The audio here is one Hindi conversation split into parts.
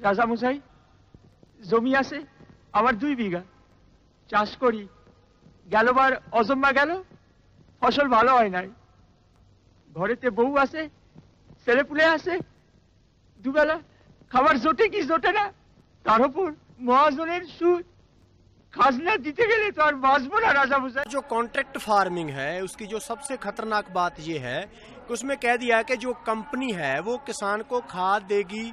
রাজামশাই, জমি আছে আমার 2 বিঘা, চাষ করি। গেলবার অজম্মা গেল, ফসল ভালো হয় নাই। ঘরেতে বউ আছে, ছেলেপুলে আছে, দুবেলা খাবার জোটে কি জোটে না, তার উপর মহাজনের সুদ। खाजना दीते गए तो और बाजबो ना राजामशाई। जो कॉन्ट्रैक्ट फार्मिंग है उसकी जो सबसे खतरनाक बात ये है कि उसमें कह दिया है कि जो कंपनी है वो किसान को खाद देगी,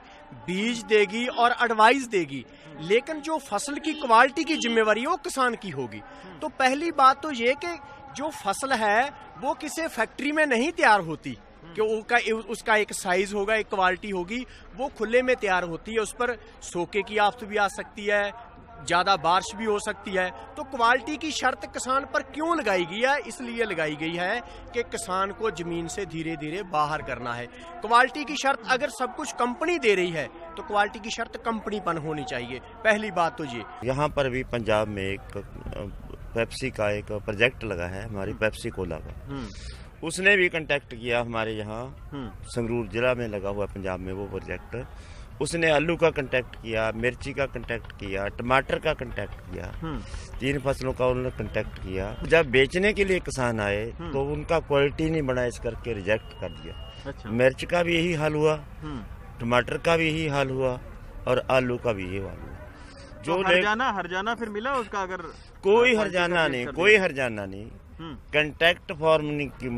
बीज देगी और एडवाइस देगी, लेकिन जो फसल की क्वालिटी की जिम्मेवारी है वो किसान की होगी। तो पहली बात तो ये कि जो फसल है वो किसी फैक्ट्री में नहीं तैयार होती, कि उसका एक साइज होगा, एक क्वालिटी होगी, वो खुले में तैयार होती है। उस पर सोके की आफत भी आ सकती है, ज्यादा बारिश भी हो सकती है। तो क्वालिटी की शर्त किसान पर क्यों लगाई गई है? इसलिए लगाई गई है कि किसान को जमीन से धीरे धीरे बाहर करना है। क्वालिटी की शर्त अगर सब कुछ कंपनी दे रही है तो क्वालिटी की शर्त कंपनीपन होनी चाहिए। पहली बात तो ये। यहाँ पर भी पंजाब में एक पेप्सी का एक प्रोजेक्ट लगा है, हमारी पेप्सी कोला का। उसने भी कांटेक्ट किया हमारे यहाँ संगरूर जिला में लगा हुआ पंजाब में वो प्रोजेक्ट। उसने आलू का कांटेक्ट किया, मिर्ची का कांटेक्ट किया, टमाटर का कांटेक्ट किया, 3 फसलों का उन्होंने कांटेक्ट किया। जब बेचने के लिए किसान आए तो उनका क्वालिटी नहीं बना, इस करके रिजेक्ट कर दिया। अच्छा। मिर्च का भी यही हाल हुआ, टमाटर का भी यही हाल हुआ और आलू का भी यही हाल हुआ। जो हरजाना फिर मिला उसका? अगर कोई हरजाना नहीं, कोई हरजाना नहीं। कंटेक्ट फार्मिंग की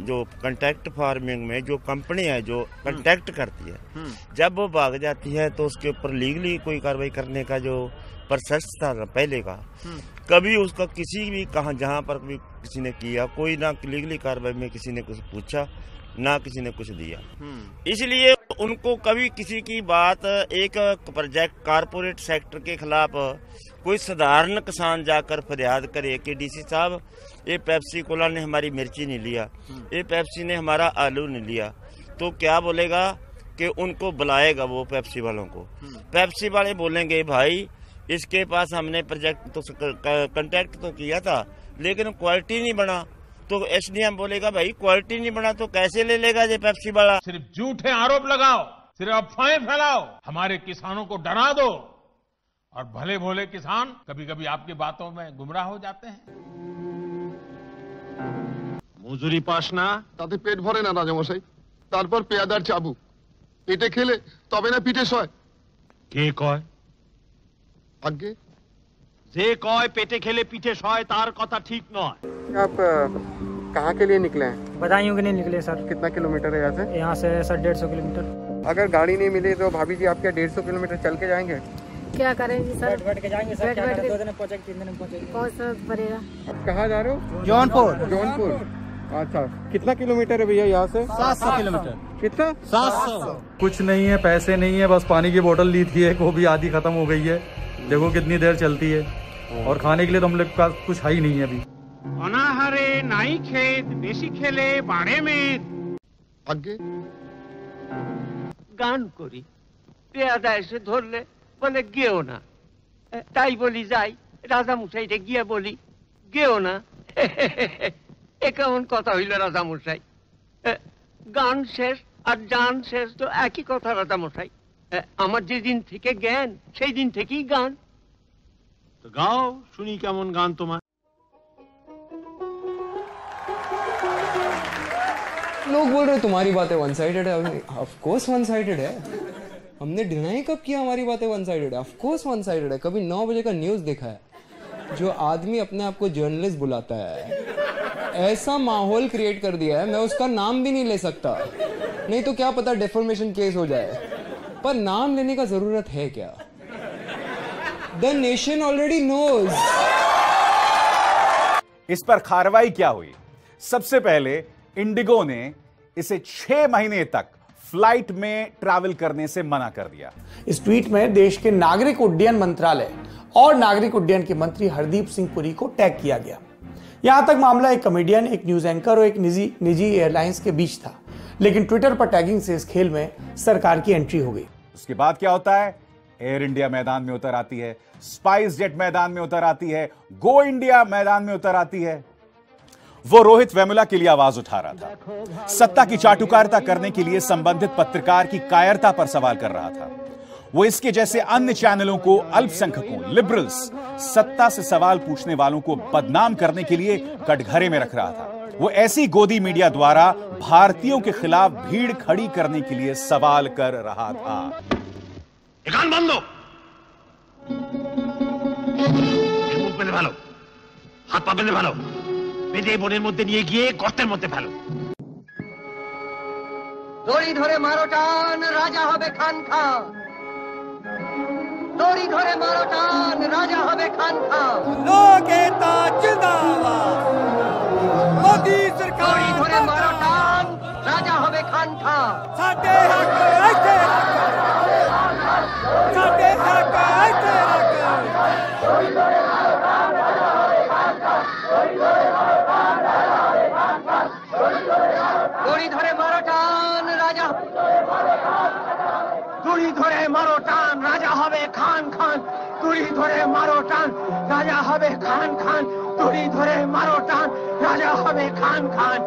जो कंटेक्ट फार्मिंग में जो कंपनी है जो कंटेक्ट करती है, जब वो भाग जाती है तो उसके ऊपर लीगली कोई कार्रवाई करने का जो प्रोसेस था पहले का, कभी उसका किसी भी कहा जहाँ पर भी किसी ने किया, कोई ना लीगली कार्रवाई में किसी ने कुछ पूछा, ना किसी ने कुछ दिया। इसलिए उनको कभी किसी की बात, एक प्रोजेक्ट कारपोरेट सेक्टर के खिलाफ कोई साधारण किसान जाकर फरियाद करे कि डीसी साहब ये पेप्सी कोला ने हमारी मिर्ची नहीं लिया, ये पेप्सी ने हमारा आलू नहीं लिया, तो क्या बोलेगा कि उनको बुलाएगा वो पेप्सी वालों को। पेप्सी वाले बोलेंगे भाई इसके पास हमने प्रोजेक्ट तो कांटेक्ट तो किया था लेकिन क्वालिटी नहीं बना, तो एसडीएम बोलेगा भाई क्वालिटी नहीं बना तो कैसे ले लेगा ये पेप्सी वाला। सिर्फ झूठे आरोप लगाओ, सिर्फ अफवाहें फैलाओ, हमारे किसानों को डरा दो और भले भोले किसान कभी कभी आपकी बातों में गुमराह हो जाते हैं। মজুরি পাস না তাতে পেট ভরে না রাজামশাই, তারপর পেয়াদার চাবু পেটে খেলে তবে না পিঠে সয়। কে কয়? আগে যে কয় পেটে খেলে পিঠে সয় তার কথা ঠিক নয়। आप कहाँ के लिए निकले हैं? बदायूं के लिए निकले सर। कितना किलोमीटर है यहाँ से? यहाँ से सर 150 किलोमीटर। अगर गाड़ी नहीं मिली तो भाभी जी आप क्या 150 किलोमीटर चल के जाएंगे? क्या करेंगे सर? बैठ के जाएंगे सर। 2 दिन में पहुँचेंगे, 3 दिन में पहुँचेंगे। बहुत पड़ेगा। कहाँ जा रहे हो? जौनपुर। जौनपुर, अच्छा। कितना किलोमीटर है भैया यहाँ से? 700 किलोमीटर। कितना? 700। कुछ नहीं है, पैसे नहीं है, बस पानी की बोतल ली थी एक, वो भी आधी खत्म हो गई है। देखो कितनी देर चलती है, और खाने के लिए तो हम लोग के पास कुछ है ही नहीं है अभी। অনাহারে নাই খেত, বেশি খেলে বাড়ে মেদ। আগে গান করি, পেয়াদা এসে ধরলে বলে গেও না, তাই বলি যাই, রাজামশাইরে গিয়ে বলি গেও না। এ কেমন কথা হইল রাজামশাই? গান শেষ আর জান শেষ তো একই কথা রাজামশাই। আমার যেদিন থেকে জ্ঞান সেই দিন থেকেই গান। তো গাও শুনি কেমন গান তোমার। लोग बोल रहे तुम्हारी बातें वन साइडेड है। ऑफ कोर्स वन साइडेड है। हमने डिनाई कब किया हमारी बातें वन साइडेड है? ऑफ कोर्स वन साइडेड है। कभी 9 बजे का न्यूज़ देखा है? जो आदमी अपने आप को जर्नलिस्ट बुलाता है, ऐसा माहौल क्रिएट कर दिया है, मैं उसका नाम भी नहीं ले सकता, नहीं तो क्या पता डेफॉर्मेशन केस हो जाए। पर नाम लेने का जरूरत है क्या? The nation already knows. इस पर कार्रवाई क्या हुई? सबसे पहले इंडिगो ने इसे 6 महीने तक फ्लाइट में ट्रैवल करने से मना कर दिया। इस ट्वीट में देश के नागरिक उड्डयन मंत्रालय और नागरिक उड्डयन के मंत्री हरदीप सिंह पुरी को टैग किया गया। यहां तक मामला एक कॉमेडियन, एक न्यूज एंकर और एक निजी एयरलाइंस के बीच था, लेकिन ट्विटर पर टैगिंग से इस खेल में सरकार की एंट्री हो गई। उसके बाद क्या होता है? एयर इंडिया मैदान में उतर आती है, स्पाइस जेट मैदान में उतर आती है, गो इंडिया मैदान में उतर आती है। वो रोहित वेमुला के लिए आवाज उठा रहा था, सत्ता की चाटुकारिता करने के लिए संबंधित पत्रकार की कायरता पर सवाल कर रहा था। वो इसके जैसे अन्य चैनलों को अल्पसंख्यकों, लिबरल्स, सत्ता से सवाल पूछने वालों को बदनाम करने के लिए कटघरे में रख रहा था। वो ऐसी गोदी मीडिया द्वारा भारतीयों के खिलाफ भीड़ खड़ी करने के लिए सवाल कर रहा था। গান বন্ধ, মুখ বেঁধে ফেলো, হাত পা বেঁধে ফেলো, বেঁধে বনের মধ্যে নিয়ে গিয়ে গর্তের মধ্যে ফেলো। দড়ি ধরে মারো টান, রাজা হবে খান খান। দড়ি ধরে মারো টান, রাজা হবে খান খান। লোক একতা জিন্দাবাদ, মোদি সরকার। দড়ি ধরে মারো টান, রাজা হবে খান খান। সাথে হক আইতে সাথে হক আইতে দড়ি ধরে মারো টান, রাজা হবে খান খান। দড়ি ধরে মারো টান, রাজা। দড়ি ধরে মারো টান, রাজা হবে খান খান। দড়ি ধরে মারো টান, রাজা হবে খান খান। দড়ি ধরে মারো টান, রাজা হবে খান খান।